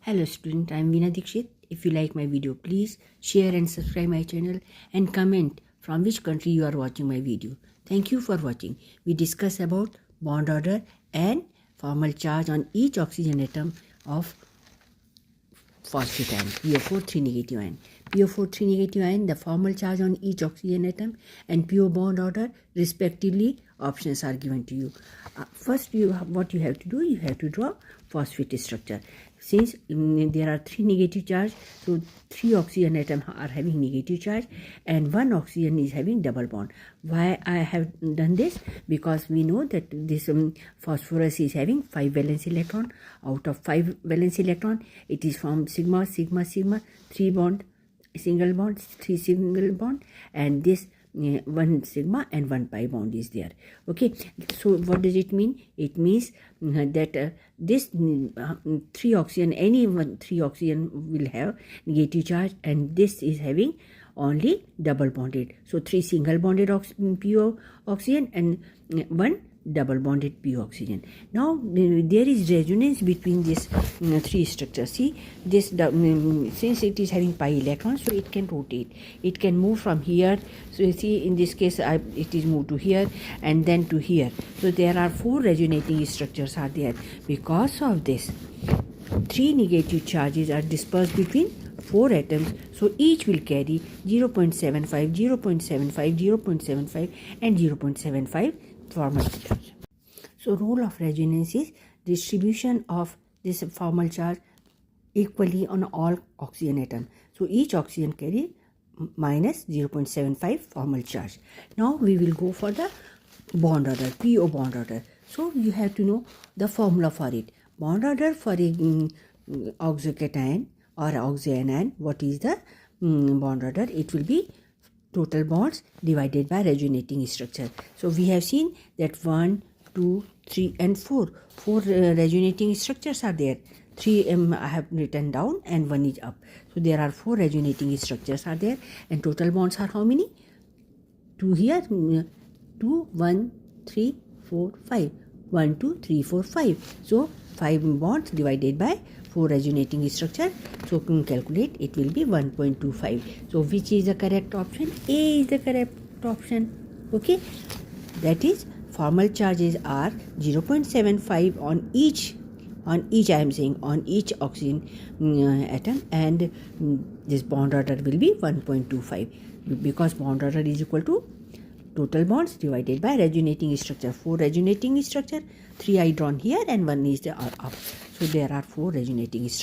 Hello student, I am Veena Dikshit. If you like my video, please share and subscribe my channel and comment from which country you are watching my video. Thank you for watching. We discuss about bond order and formal charge on each oxygen atom of phosphate ion, PO4 3 negative ion. PO4 3 negative ion, the formal charge on each oxygen atom and PO bond order respectively. Options are given to you. First, what you have to do, you have to draw phosphate structure. Since there are 3 negative charge, so 3 oxygen atoms are having negative charge and 1 oxygen is having double bond. Why I have done this? Because we know that this phosphorus is having 5 valence electron. Out of 5 valence electron, it is from sigma, sigma, sigma, 3 bond, single bond, 3 single bond, and this 1 sigma and 1 pi bond is there. Okay, so what does it mean? It means that this 3 oxygen, any 3 oxygen will have negative charge, and this is having only double bonded. So 3 single bonded PO oxygen and 1 double bonded PO oxygen. Now there is resonance between these 3 structures. See, this since it is having pi electrons, so it can rotate, it can move from here. So you see, in this case it is moved to here and then to here. So there are 4 resonating structures are there. Because of this, 3 negative charges are dispersed between 4 atoms, so each will carry 0.75, 0.75, 0.75 and 0.75 formal charge. So rule of resonance is distribution of this formal charge equally on all oxygen atoms. So each oxygen carry minus 0.75 formal charge. Now we will go for the bond order, PO bond order. So you have to know the formula for it. Bond order for a oxocation or oxyanion, what is the bond order? It will be total bonds divided by resonating structure. So we have seen that 1, 2, 3 and 4 resonating structures are there. 3 I have written down and 1 is up. So there are 4 resonating structures are there, and total bonds are how many? 2 here, 2, 1, 3, 4, 5. 1, 2, 3, 4, 5. So 5 bonds divided by 4 resonating structure. So calculate, it will be 1.25. So which is the correct option? A is the correct option. Okay, that is formal charges are 0.75 on each I am saying on each oxygen atom, and this bond order will be 1.25 because bond order is equal to total bonds divided by resonating structure. 4 resonating structure, 3 I drawn here and 1 is the up. So there are 4 resonating structures.